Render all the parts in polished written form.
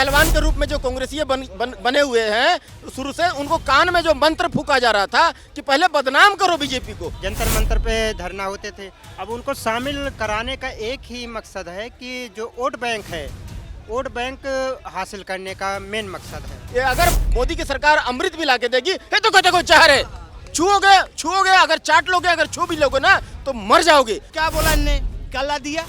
पहलवान के रूप में जो कांग्रेसीय बने हुए हैं, शुरू से उनको कान में जो मंत्र फूका जा रहा था कि पहले बदनाम करो बीजेपी को। जंतर मंतर पे धरना होते थे, अब उनको शामिल कराने का एक ही मकसद है कि जो वोट बैंक है, वोट बैंक हासिल करने का मेन मकसद है। ये अगर मोदी की सरकार अमृत भी ला के देगी, ये तो देखो चेहरे छुओगे, अगर चाट लोगे, अगर छू भी लोगे ना तो मर जाओगे। क्या बोला इनने, क्या ला दिया,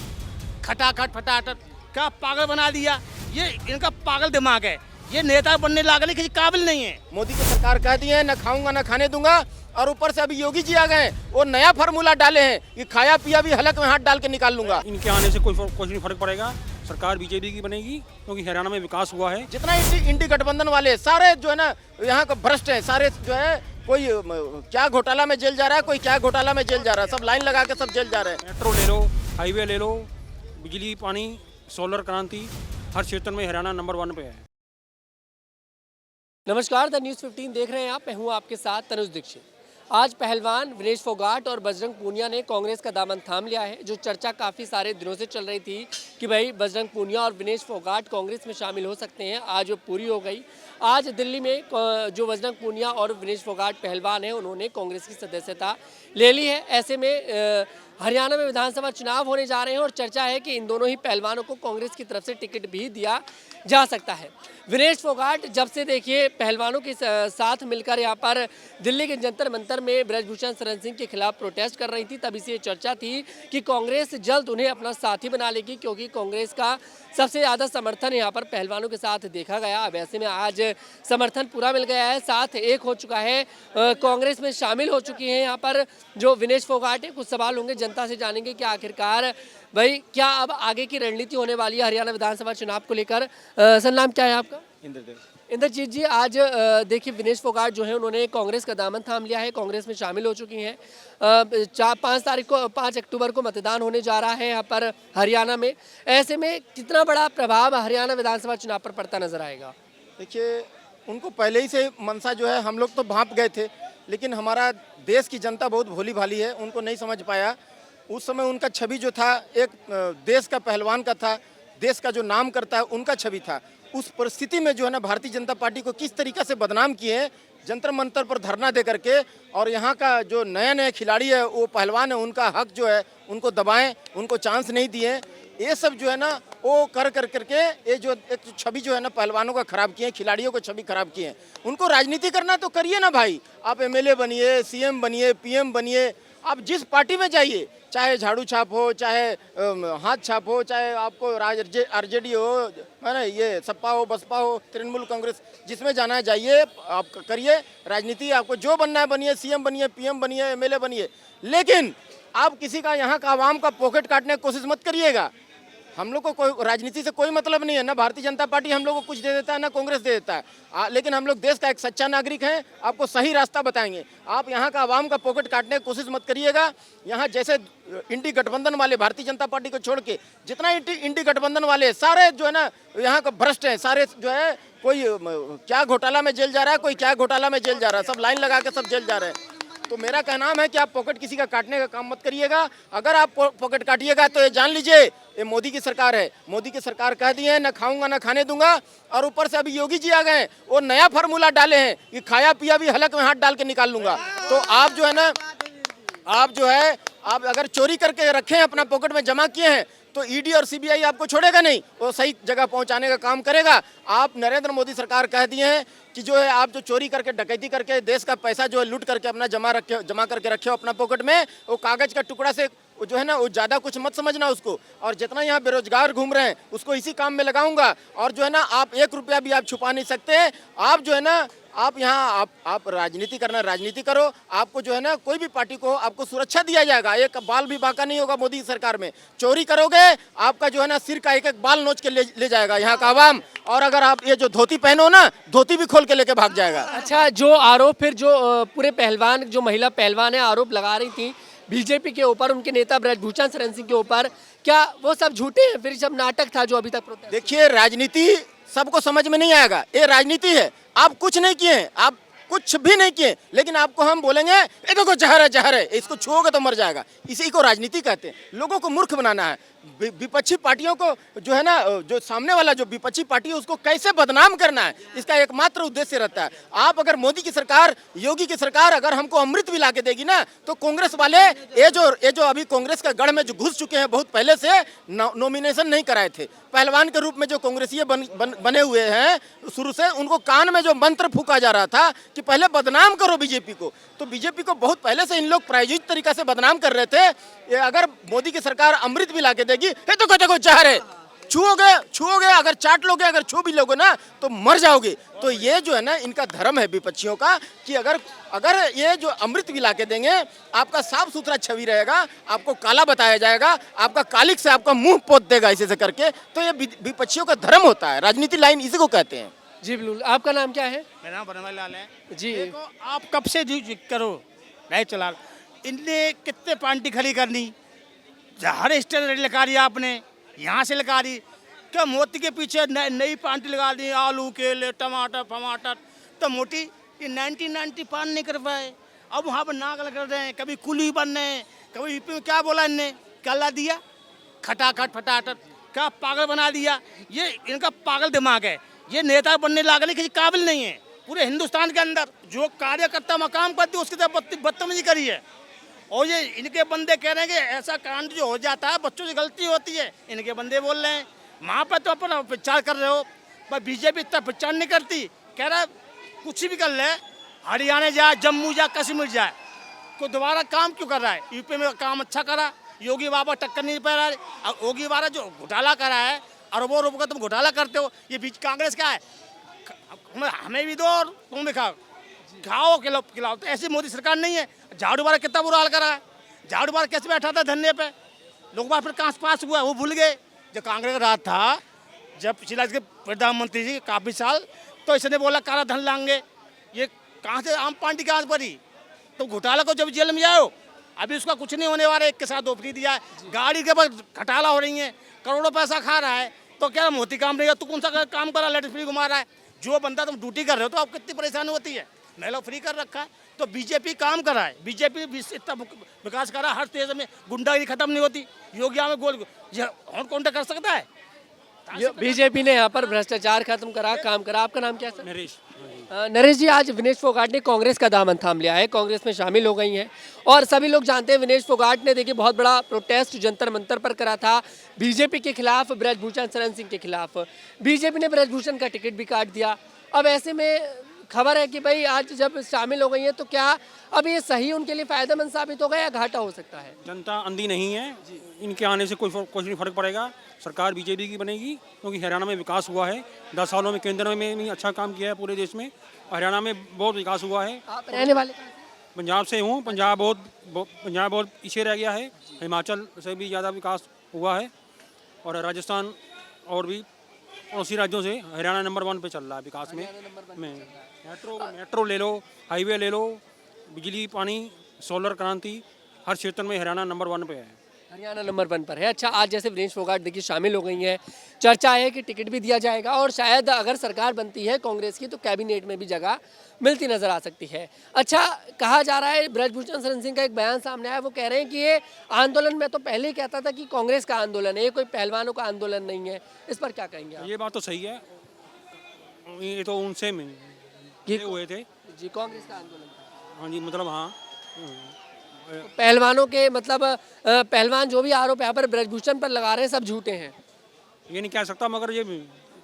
खटाखट फटाखट, क्या पागल बना दिया। ये इनका पागल दिमाग है, ये नेता बनने लागले किसी काबिल नहीं है। मोदी की सरकार कहती है न खाऊंगा न खाने दूंगा, और ऊपर से अभी योगी जी आ गए, वो नया फार्मूला डाले हैं कि खाया पिया भी हलक में हाथ डाल के निकाल लूंगा। इनके आने से कुछ नहीं फर्क पड़ेगा, सरकार बीजेपी की बनेगी क्योंकि हरियाणा में विकास हुआ है। जितना इंडी गठबंधन वाले सारे जो है ना यहाँ का भ्रष्ट है, सारे जो है कोई क्या घोटाला में जेल जा रहा है, कोई क्या घोटाला में जेल जा रहा है, सब लाइन लगा के सब जेल जा रहे हैं। मेट्रो ले लो, हाईवे ले लो, बिजली पानी सोलर क्रांति, हर क्षेत्र में हरियाणा नंबर 1 पे है। नमस्कार, द न्यूज़ 15 देख रहे हैं आप। मैं हूं आपके साथ तनुज दीक्षित। आज पहलवान विनेश फोगाट और बजरंग पूनिया ने कांग्रेस का दामन थाम लिया है। जो चर्चा काफ़ी सारे दिनों से चल रही थी कि भाई बजरंग पूनिया और विनेश फोगाट कांग्रेस में शामिल हो सकते हैं, आज वो पूरी हो गई। आज दिल्ली में जो बजरंग पूनिया और विनेश फोगाट पहलवान हैं, उन्होंने कांग्रेस की सदस्यता ले ली है। ऐसे में हरियाणा में विधानसभा चुनाव होने जा रहे हैं और चर्चा है कि इन दोनों ही पहलवानों को कांग्रेस की तरफ से टिकट भी दिया जा सकता है। विनेश फोगाट जब से देखिए पहलवानों के साथ मिलकर यहाँ पर दिल्ली के जंतर मंतर में ब्रजभूषण शरण सिंह के खिलाफ प्रोटेस्ट कर रही थी, तभी से ये चर्चा थी कि कांग्रेस जल्द उन्हें अपना साथी बना लेगी, क्योंकि कांग्रेस का सबसे ज़्यादा समर्थन यहाँ पर पहलवानों के साथ देखा गया। अब ऐसे में आज समर्थन पूरा मिल गया है, साथ एक हो चुका है, कांग्रेस में शामिल हो चुकी हैं यहाँ पर जो विनेश फोगाट है। कुछ सवाल होंगे, जनता से जानेंगे कि आखिरकार भाई क्या अब आगे की रणनीति होने वाली है हरियाणा विधानसभा चुनाव को लेकर। सर, नाम क्या है आपका? इंद्रजीत जी, आज देखिए विनेश फोगाट जो है उन्होंने कांग्रेस का दामन थाम लिया है, कांग्रेस में शामिल हो चुकी हैं। 5 अक्टूबर को मतदान होने जा रहा है यहाँ पर हरियाणा में। ऐसे में कितना बड़ा प्रभाव हरियाणा विधानसभा चुनाव पर पड़ता नजर आएगा? देखिए, उनको पहले ही से मनसा जो है, हम लोग तो भांप गए थे, लेकिन हमारा देश की जनता बहुत भोली भाली है, उनको नहीं समझ पाया। उस समय उनका छवि जो था एक देश का पहलवान का था, देश का जो नाम करता है उनका छवि था। उस परिस्थिति में जो है ना भारतीय जनता पार्टी को किस तरीके से बदनाम किए, जंतर मंतर पर धरना दे करके, और यहाँ का जो नए खिलाड़ी है वो पहलवान है, उनका हक जो है उनको दबाएं, उनको चांस नहीं दिए। ये सब जो है ना वो कर करके ये जो एक छवि जो है ना पहलवानों का खराब किए, खिलाड़ियों को छवि खराब किए। उनको राजनीति करना तो करिए ना भाई, आप एमएलए बनिए, सीएम बनिए, पीएम बनिए, आप जिस पार्टी में जाइए, चाहे झाड़ू छाप हो, चाहे हाथ छाप हो, चाहे आपको आरजेडी हो, है ना, ये सपा हो, बसपा हो, तृणमूल कांग्रेस, जिसमें जाना है जाइए, आप करिए राजनीति। आपको जो बनना है बनिए, सीएम बनिए, पीएम बनिए, एमएलए बनिए, लेकिन आप किसी का यहाँ का आवाम का पॉकेट काटने की कोशिश मत करिएगा। हम लोग को कोई राजनीति से कोई मतलब नहीं है, ना भारतीय जनता पार्टी हम लोग को कुछ दे देता है, ना कांग्रेस दे देता है, लेकिन हम लोग देश का एक सच्चा नागरिक हैं, आपको सही रास्ता बताएंगे। आप यहाँ का आवाम का पॉकेट काटने की कोशिश मत करिएगा। यहाँ जैसे इंडी गठबंधन वाले भारतीय जनता पार्टी को छोड़ के जितना इंडी गठबंधन वाले सारे जो है ना यहाँ का भ्रष्ट है, सारे जो है कोई क्या घोटाला में जेल जा रहा है, कोई क्या घोटाला में जेल जा रहा है, सब लाइन लगा के सब जेल जा रहे हैं। तो मेरा कहना है कि आप पॉकेट किसी का काटने का काम मत करिएगा। अगर आप पॉकेट काटिएगा तो ये जान लीजिए ये मोदी की सरकार है। मोदी की सरकार कह दी है न खाऊंगा न खाने दूंगा, और ऊपर से अभी योगी जी आ गए, वो नया फार्मूला डाले हैं कि खाया पिया भी हलक में हाथ डाल के निकाल लूंगा। तो आप जो है ना, आप अगर चोरी करके रखे हैं, अपना पॉकेट में जमा किए हैं, तो ईडी और सीबीआई आपको छोड़ेगा नहीं, वो सही जगह पहुंचाने का काम करेगा। आप नरेंद्र मोदी सरकार कह दिए हैं कि जो है आप जो चोरी करके, डकैती करके देश का पैसा जो है लूट करके अपना जमा करके रखे हो अपना पॉकेट में, वो कागज का टुकड़ा से जो है ना वो ज़्यादा कुछ मत समझना उसको। और जितना यहाँ बेरोजगार घूम रहे हैं उसको इसी काम में लगाऊंगा। और जो है ना आप 1 रुपया भी आप छुपा नहीं सकते। आप जो है ना आप यहाँ आप राजनीति करना, राजनीति करो। आपको जो है ना कोई भी पार्टी को आपको सुरक्षा दिया जाएगा, एक बाल भी बाका नहीं होगा मोदी सरकार में। चोरी करोगे आपका जो है ना सिर का एक बाल नोच के ले जाएगा यहाँ का आवाम। और अगर आप ये जो धोती पहनो ना, धोती भी खोल के लेके भाग जाएगा। अच्छा, जो आरोप फिर जो पूरे पहलवान, जो महिला पहलवान है आरोप लगा रही थी बीजेपी के ऊपर, उनके नेता ब्रजभूषण शरण सिंह के ऊपर, क्या वो सब झूठे हैं? फिर सब नाटक था जो अभी तक प्रोटेस्ट? देखिए, राजनीति सबको समझ में नहीं आएगा, ये राजनीति है। आप कुछ नहीं किए, आप कुछ भी नहीं किए, लेकिन आपको हम बोलेंगे ये देखो जहर है, जहर है, इसको छुओगे तो मर जाएगा। इसी को राजनीति कहते हैं। लोगों को मूर्ख बनाना है। विपक्षी पार्टियों को जो है ना, जो सामने वाला जो विपक्षी पार्टी है उसको कैसे बदनाम करना है, इसका एकमात्र उद्देश्य रहता है। आप अगर मोदी की सरकार, योगी की सरकार अगर हमको अमृत भी ला के देगी ना, तो कांग्रेस वाले ये जो अभी कांग्रेस का गढ़ में जो घुस चुके हैं, बहुत पहले से नॉमिनेशन नहीं कराए थे, पहलवान के रूप में जो कांग्रेसी बने हुए हैं शुरू से, उनको कान में जो मंत्र फूका जा रहा था कि पहले बदनाम करो बीजेपी को, तो बीजेपी को बहुत पहले से इन लोग प्रायोजित तरीका से बदनाम कर रहे थे। ये अगर मोदी की सरकार अमृत भी ला के देगी, ये तो कहते को चाह रहे, छुओगे, अगर चाट लोगे, अगर छू भी लोगे ना तो मर जाओगे। तो ये जो है ना इनका धर्म है विपक्षियों का कि अगर ये जो अमृत भी ला के देंगे, आपका साफ सुथरा छवि रहेगा, आपको काला बताया जाएगा, आपका कालिक से आपका मुंह पोत देगा ऐसे करके। तो ये विपक्षियों का धर्म होता है, राजनीति लाइन इसी को कहते हैं। जी बिल्कुल। आपका नाम क्या है? मेरा नाम बनवारी लाल है जी। देखो आप कब से करो नहीं चला, इनने कितने पार्टी खड़ी करनी, हर स्टेट लगा रही आपने, यहाँ से लगा रही, क्या मोदी के पीछे नई पार्टी लगा दी, आलू केले टमाटर, तो मोदी ये 1995 नहीं कर पाए, अब वहाँ पर नागल कर रहे हैं, कभी कुली बन रहे हैं, कभी यूपी में क्या बोला इनने, क्या ला दिया, खटाखट फटाखट, क्या पागल बना दिया। ये इनका पागल दिमाग है, ये नेता बनने लागले किसी काबिल नहीं है। पूरे हिंदुस्तान के अंदर जो कार्यकर्ता मकाम करती है उसकी तरफ बदतमीजी करी है, और ये इनके बंदे कह रहे हैं कि ऐसा कांड जो हो जाता है बच्चों से गलती होती है, इनके बंदे बोल रहे हैं। वहाँ पर तो अपन प्रचार कर रहे हो, पर बीजेपी इतना प्रचार नहीं करती, कह रहा है कुछ भी कर ले, हरियाणा जाए, जम्मू जाए, कश्मीर जाए, को दोबारा काम क्यों कर रहा है। यूपी में काम अच्छा करा, योगी बाबा टक्कर नहीं पा रहा है, योगी बाबा जो घोटाला करा है, अरबों रुपये का तुम घोटाला करते हो, ये बीच कांग्रेस का है, हमें भी दो और तुम भी खाओ खिलाओ। तो ऐसी मोदी सरकार नहीं है। झाड़ू वाला कितना बुरा हाल करा है, झाड़ू वाला कैसे बैठा था धरने पे, लोग बार फिर कहाँ पास हुआ वो भूल गए। जब कांग्रेस का राज था, जब पिछला के प्रधानमंत्री जी काफ़ी साल, तो इसने बोला काला धन लाएंगे, ये कहाँ से आम पार्टी कहाँ से भरी, तो घोटाला को जब जेल में जाओ, अभी उसका कुछ नहीं होने वाला, एक के साथ दो फ्री दिया है, गाड़ी के पास घोटाला हो रही है, करोड़ों पैसा खा रहा है, तो क्या मोदी काम नहीं है, तू कौन सा काम करा, लेटर फ्री घुमा रहा है। जो बंदा तुम ड्यूटी कर रहे हो तो आप कितनी परेशानी होती है, महिला फ्री कर रखा है। तो बीजेपी काम कर रहा है, बीजेपी इतना विकास कर रहा है, हर तेज में गुंडागिरी खत्म नहीं होती, योगिया में गोल कौन कर सकता है। बीजेपी ने यहाँ पर भ्रष्टाचार खत्म करा, काम करा। आपका नाम क्या है सर? नरेश। नरेश जी, आज विनेश फोगाट ने कांग्रेस का दामन थाम लिया है, कांग्रेस में शामिल हो गई हैं, और सभी लोग जानते हैं विनेश फोगाट ने देखिए बहुत बड़ा प्रोटेस्ट जंतर मंतर पर करा था बीजेपी के खिलाफ, ब्रजभूषण शरण सिंह के खिलाफ। बीजेपी ने ब्रजभूषण का टिकट भी काट दिया। अब ऐसे में खबर है कि भाई आज जब शामिल हो गई है तो क्या अब ये सही उनके लिए फायदेमंद साबित होगा या घाटा हो सकता है? जनता अंधी नहीं है, इनके आने से कुछ नहीं फर्क पड़ेगा। सरकार बीजेपी की बनेगी क्योंकि हरियाणा में विकास हुआ है, 10 सालों में केंद्र में भी अच्छा काम किया है पूरे देश में, हरियाणा में बहुत विकास हुआ है। आप रहने वाले कहाँ से? पंजाब से हूँ, पंजाब बहुत पीछे रह गया है, हिमाचल से भी ज़्यादा विकास हुआ है, और राजस्थान और भी पड़ोसी राज्यों से हरियाणा नंबर 1 पे चल रहा है विकास में। मेट्रो ले लो, हाईवे ले लो, बिजली पानी, सोलर क्रांति, हर क्षेत्र में हरियाणा नंबर 1 पे है। हरियाणा नंबर 1 पर है। अच्छा, आज जैसे विनेश फोगाट देखिए शामिल हो गई हैं, चर्चा है कि टिकट भी दिया जाएगा और शायद अगर सरकार बनती है कांग्रेस की तो कैबिनेट में भी जगह मिलती नजर आ सकती है। अच्छा, कहा जा रहा है, ब्रजभूषण शरण सिंह का एक बयान सामने आया, वो कह रहे हैं कि ये आंदोलन, में तो पहले ही कहता था कि कांग्रेस का आंदोलन है, ये कोई पहलवानों का आंदोलन नहीं है। इस पर क्या कहेंगे आप? ये बात तो सही है, ये तो उनसे मिले हुए थे जी, कांग्रेस का आंदोलन था। हाँ जी, मतलब हाँ, तो पहलवानों के मतलब पहलवान जो भी आरोप यहाँ पर ब्रजभूषण पर लगा रहे हैं सब झूठे हैं, ये नहीं कह सकता, मगर ये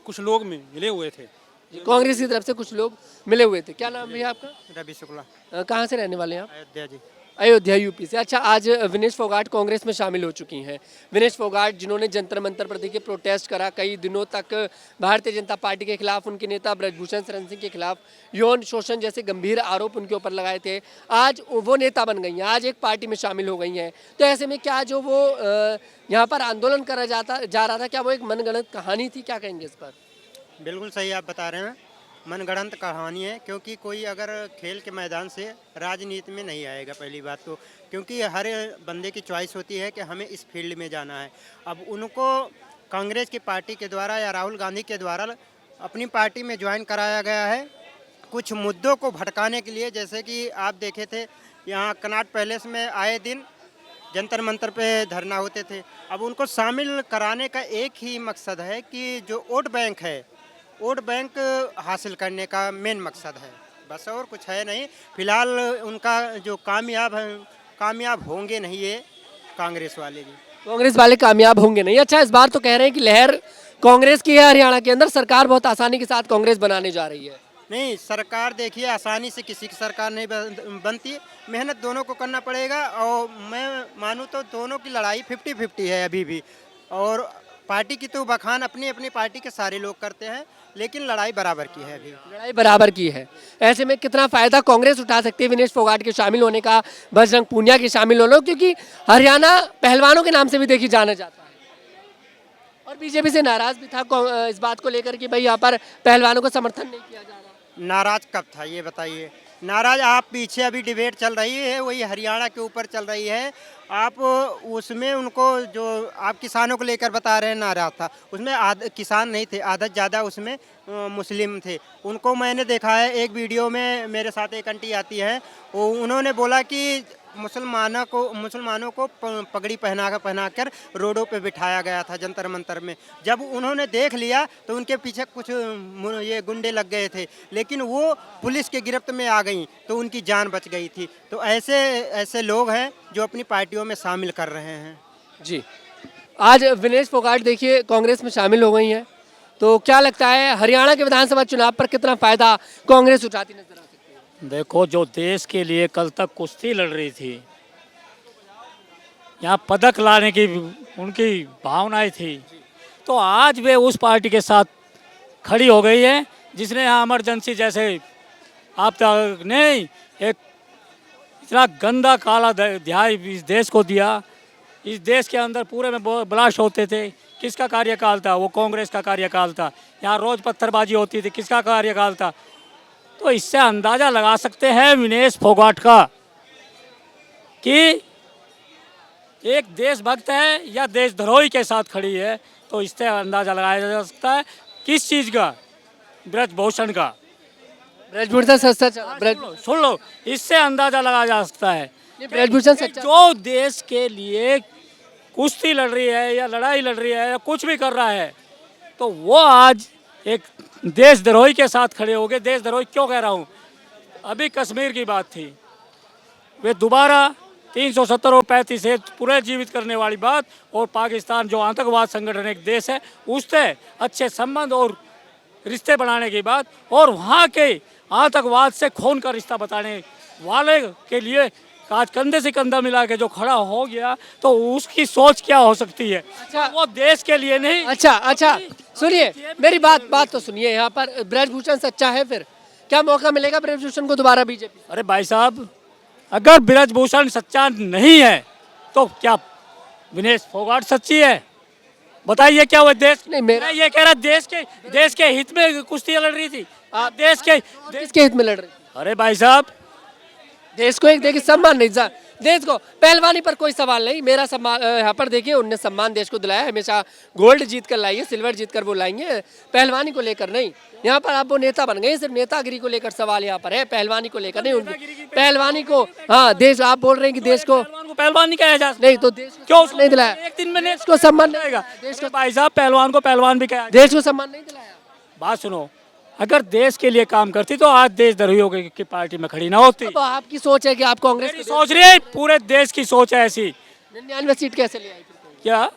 कुछ लोग मिले हुए थे, कांग्रेस की तरफ से कुछ लोग मिले हुए थे। क्या नाम भैया आपका? रवि शुक्ला, कहाँ से रहने वाले हैं आप? अयोध्या जी। अयोध्या, यूपी से। अच्छा, आज विनेश फोगाट कांग्रेस में शामिल हो चुकी हैं। विनेश फोगाट जिन्होंने जंतर मंतर पर देखिए प्रोटेस्ट करा, कई दिनों तक भारतीय जनता पार्टी के खिलाफ, उनके नेता ब्रजभूषण शरण सिंह के खिलाफ यौन शोषण जैसे गंभीर आरोप उनके ऊपर लगाए थे, आज वो नेता बन गई हैं, आज एक पार्टी में शामिल हो गई हैं। तो ऐसे में क्या जो वो यहाँ पर आंदोलन करा जा रहा था, क्या वो एक मनगढ़ंत कहानी थी? क्या कहेंगे इस पर? बिल्कुल सही आप बता रहे हैं, मनगढ़ंत कहानी है, क्योंकि कोई अगर खेल के मैदान से राजनीति में नहीं आएगा पहली बात तो, क्योंकि हर बंदे की चॉइस होती है कि हमें इस फील्ड में जाना है। अब उनको कांग्रेस की पार्टी के द्वारा या राहुल गांधी के द्वारा अपनी पार्टी में ज्वाइन कराया गया है कुछ मुद्दों को भटकाने के लिए। जैसे कि आप देखे थे यहाँ कनॉट पैलेस में आए दिन जंतर मंतर पे धरना होते थे। अब उनको शामिल कराने का एक ही मकसद है कि जो वोट बैंक है, वोट बैंक हासिल करने का मेन मकसद है, बस और कुछ है नहीं। फिलहाल उनका जो कामयाब होंगे नहीं ये कांग्रेस वाले भी। कांग्रेस वाले कामयाब होंगे नहीं। अच्छा, इस बार तो कह रहे हैं कि लहर कांग्रेस की है हरियाणा के अंदर, सरकार बहुत आसानी के साथ कांग्रेस बनाने जा रही है। नहीं, सरकार देखिए आसानी से किसी की सरकार नहीं बनती, मेहनत दोनों को करना पड़ेगा। और मैं मानूँ तो दोनों की लड़ाई 50-50 है अभी भी। और पार्टी की तो बखान अपनी अपनी पार्टी के सारे लोग करते हैं, लेकिन लड़ाई बराबर की है अभी। लड़ाई बराबर की है। ऐसे में कितना फायदा कांग्रेस उठा सकती है विनेश फोगाट के शामिल होने का, बजरंग पूनिया के शामिल होने का, क्योंकि हरियाणा पहलवानों के नाम से भी देखी जाना जाता है। और बीजेपी से नाराज भी था इस बात को लेकर कि भाई यहाँ पर पहलवानों को समर्थन नहीं किया जा रहा। नाराज कब था ये बताइए? नाराज आप पीछे अभी डिबेट चल रही है वही हरियाणा के ऊपर चल रही है। आप उसमें उनको जो आप किसानों को लेकर बता रहे हैं नाराज था, उसमें किसान नहीं थे, आधा ज़्यादा उसमें मुस्लिम थे। उनको मैंने देखा है एक वीडियो में, मेरे साथ एक आंटी आती है, वो उन्होंने बोला कि मुसलमानों को पगड़ी पहनाकर रोडों पे बिठाया गया था जंतर मंतर में। जब उन्होंने देख लिया तो उनके पीछे कुछ ये गुंडे लग गए थे, लेकिन वो पुलिस के गिरफ्त में आ गई तो उनकी जान बच गई थी। तो ऐसे लोग हैं जो अपनी पार्टियों में शामिल कर रहे हैं। जी, आज विनेश फोगाट देखिए कांग्रेस में शामिल हो गई हैं, तो क्या लगता है हरियाणा के विधानसभा चुनाव पर कितना फायदा कांग्रेस उठाती नजर आ सकती है? देखो, जो देश के लिए कल तक कुश्ती लड़ रही थी, यहाँ पदक लाने की उनकी भावनाएं थी, तो आज वे उस पार्टी के साथ खड़ी हो गई है जिसने यहाँ इमरजेंसी जैसे आप नहीं एक इतना गंदा काला अध्याय इस देश को दिया। इस देश के अंदर पूरे में ब्लास्ट होते थे, किसका कार्यकाल था? वो कांग्रेस का कार्यकाल था। यहाँ रोज पत्थरबाजी होती थी, किसका कार्यकाल था? तो इससे अंदाज़ा लगा सकते हैं विनेश फोगाट का कि एक देशभक्त है या देशद्रोही के साथ खड़ी है। तो इससे अंदाज़ा लगाया जा सकता है किस चीज़ का? ब्रजभूषण का। ब्रजभूषण सच्चा सुन लो, इससे अंदाज़ा लगाया जा सकता है ब्रजभूषण सच्चा जो देश के लिए कुश्ती लड़ रही है या लड़ाई लड़ रही है या कुछ भी कर रहा है, तो वो आज एक देशद्रोही के साथ खड़े हो गए। देशद्रोही क्यों कह रहा हूँ? अभी कश्मीर की बात थी, वे दोबारा 370 और 35 से पूरे जीवित करने वाली बात, और पाकिस्तान जो आतंकवाद संगठन एक देश है उससे अच्छे संबंध और रिश्ते बनाने की बात, और वहाँ के आतंकवाद से खून का रिश्ता बताने वाले के लिए आज कंधे से कंधा मिला के जो खड़ा हो गया, तो उसकी सोच क्या हो सकती है? अच्छा, वो देश के लिए नहीं। अच्छा सुनिए मेरी बात तो सुनिए। यहाँ पर ब्रजभूषण सच्चा है, फिर क्या मौका मिलेगा ब्रजभूषण को दोबारा बीजेपी? अरे भाई साहब, अगर ब्रजभूषण सच्चा नहीं है तो क्या विनेश फोगाट सच्ची है? बताइए, क्या वो देश नहीं, मैं ये कह रहा देश के हित में कुश्ती लड़ रही थी। देश के किसके हित में लड़ रही थी? अरे भाई साहब, देश को एक देखिए सम्मान नहीं, देश को पहलवानी पर कोई सवाल नहीं। मेरा सम्मान यहाँ पर देखिए, उनने सम्मान देश को दिलाया, हमेशा गोल्ड जीत कर लाई है, सिल्वर जीत कर वो लाएंगे, पहलवानी को लेकर नहीं। यहाँ पर आप वो नेता बन गए, सिर्फ नेतागिरी को लेकर सवाल यहाँ पर है, पहलवानी को लेकर नहीं। उनकी पहलवानी को, हाँ देश, आप बोल रहे हैं कि देश को पहलवान नहीं कहा जा सकता। नहीं, तो देश को क्यों नहीं दिलाया? एक दिन में देश को सम्मान नहीं जाएगा देश को, भाई साहब, पहलवान को पहलवान भी कहा। देश को सम्मान नहीं दिलाया। बात सुनो, अगर देश के लिए काम करती तो आज देशद्रोहियों की पार्टी में खड़ी ना होती। अब आपकी सोच है कि आप कांग्रेस मेरी सोच रही है, पूरे देश की सोच है ऐसी। 99 सीट कैसे ले आई फिर? क्या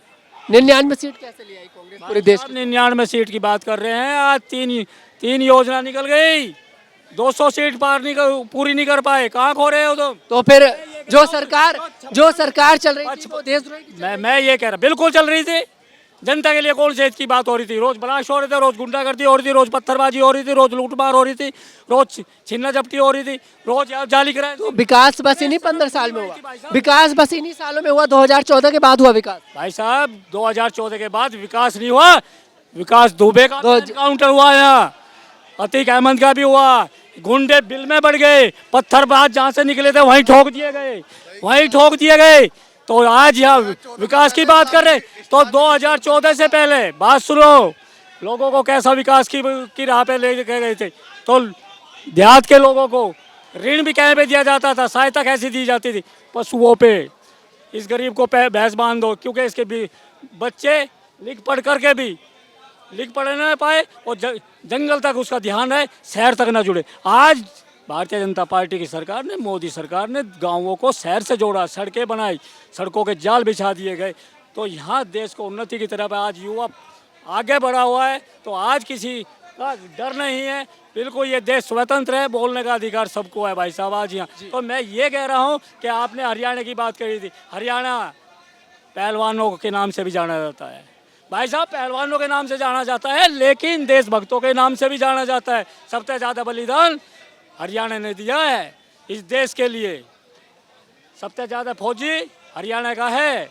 99 सीट कैसे ले आई कांग्रेस पूरे देश की? 99 सीट की बात कर रहे हैं। आज तीन योजना निकल गई, 200 सीट पूरी नहीं कर पाए। कहाँ खो रहे हो तुम? तो फिर जो सरकार चल रही थी वो देशद्रोही की मैं ये कह रहा, बिल्कुल चल रही थी। जनता के लिए कौन से हित की बात हो रही थी? रोज ब्लास्ट हो रहे थे, रोज गुंडागर्दी हो रही थी, रोज पत्थरबाजी हो रही थी, रोज लूटमार हो रही थी, रोज छीना झपटी हो रही थी, रोज जाली कराए। तो विकास बस इन्हीं 15 साल में हुआ, विकास बस इन्हीं सालों में हुआ। 2014 के बाद हुआ विकास। भाई साहब, 2014 के बाद विकास नहीं हुआ, विकास दुबे का काउंटर हुआ, यहाँ अतीक अहमद का भी हुआ। गुंडे बिल में बढ़ गए, पत्थरबाज जहाँ से निकले थे वहीं ठोक दिए गए। तो आज यहाँ विकास की बात कर रहे, तो 2014 से पहले बात सुनो, लोगों को कैसा विकास की राह पे ले गए थे। तो देहात के लोगों को ऋण भी कहीं पे दिया जाता था, सहायता कैसी दी जाती थी? पशुओं पे, इस गरीब को भैंस बांध दो, क्योंकि इसके भी बच्चे लिख पढ़ करके भी लिख पढ़ ना पाए और जंगल तक उसका ध्यान रहे, शहर तक ना जुड़े। आज भारतीय जनता पार्टी की सरकार ने, मोदी सरकार ने गांवों को शहर से जोड़ा, सड़कें बनाई, सड़कों के जाल बिछा दिए गए, तो यहाँ देश को उन्नति की तरफ आज युवा आगे बढ़ा हुआ है। तो आज किसी का डर नहीं है, बिल्कुल ये देश स्वतंत्र है, बोलने का अधिकार सबको है भाई साहब आज यहाँ। तो मैं ये कह रहा हूँ कि आपने हरियाणा की बात करी थी, हरियाणा पहलवानों के नाम से भी जाना जाता है भाई साहब, पहलवानों के नाम से जाना जाता है, लेकिन देशभक्तों के नाम से भी जाना जाता है। सबसे ज़्यादा बलिदान हरियाणा ने दिया है इस देश के लिए, सबसे ज़्यादा फौजी हरियाणा का है।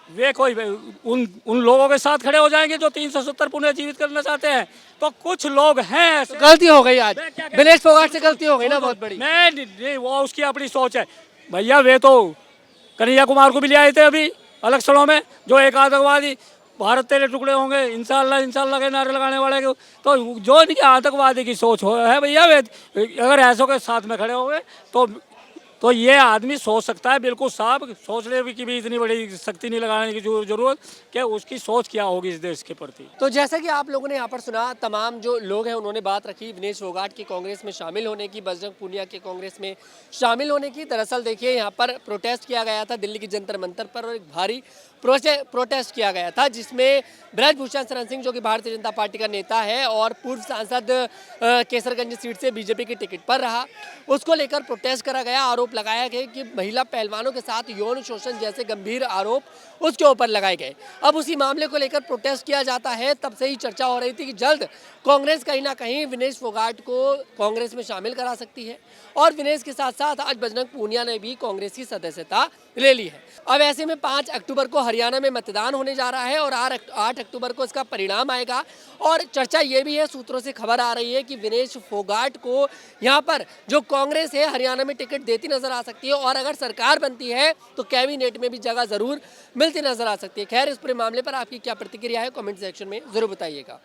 वे कोई उन लोगों के साथ खड़े हो जाएंगे जो 370 पुनर्जीवित करना चाहते हैं, तो कुछ लोग हैं। गलती हो गई आज, विनेश फोगाट से गलती हो गई ना बहुत बड़ी। नहीं, वो उसकी अपनी सोच है भैया। वे तो कन्हैया कुमार को भी ले आए थे अभी इलेक्शनों में, जो एक आतंकवादी, भारत तेरे टुकड़े होंगे, इंशाल्लाह इंशाल्लाह के नारे लगाने वाले को, तो जो इनकी आतंकवादी की सोच है भैया, वे अगर ऐसों के साथ में खड़े होंगे तो ये आदमी सोच सकता है बिल्कुल साफ, सोचने की भी इतनी बड़ी शक्ति नहीं लगाने की जरूरत कि उसकी सोच क्या होगी इस देश के प्रति। तो जैसा कि आप लोगों ने यहाँ पर सुना, तमाम जो लोग हैं उन्होंने बात रखी विनेश फोगाट की कांग्रेस में शामिल होने की, बजरंग पूनिया के कांग्रेस में शामिल होने की। दरअसल देखिए यहाँ पर प्रोटेस्ट किया गया था दिल्ली की जंतर मंतर पर, और एक भारी प्रोटेस्ट किया गया था जिसमें ब्रजभूषण शरण सिंह, जो कि भारतीय जनता पार्टी का नेता है और पूर्व सांसद केसरगंज सीट से बीजेपी की टिकट पर रहा, उसको लेकर प्रोटेस्ट करा गया। आरोप लगाया गया कि महिला पहलवानों के साथ यौन शोषण जैसे गंभीर आरोप उसके ऊपर लगाए गए। अब उसी मामले को लेकर प्रोटेस्ट किया जाता है, तब से ही चर्चा हो रही थी कि जल्द कांग्रेस कहीं ना कहीं विनेश फोगाट को कांग्रेस में शामिल करा सकती है, और विनेश के साथ साथ आज बजरंग पूनिया ने भी कांग्रेस की सदस्यता ले ली है। अब ऐसे में 5 अक्टूबर को हरियाणा में मतदान होने जा रहा है और 8 अक्टूबर को इसका परिणाम आएगा। और चर्चा ये भी है, सूत्रों से खबर आ रही है कि विनेश फोगाट को यहाँ पर जो कांग्रेस है हरियाणा में टिकट देती नजर आ सकती है, और अगर सरकार बनती है तो कैबिनेट में भी जगह जरूर मिलती नजर आ सकती है। खैर, इस पूरे मामले पर आपकी क्या प्रतिक्रिया है, कमेंट सेक्शन में जरूर बताइएगा।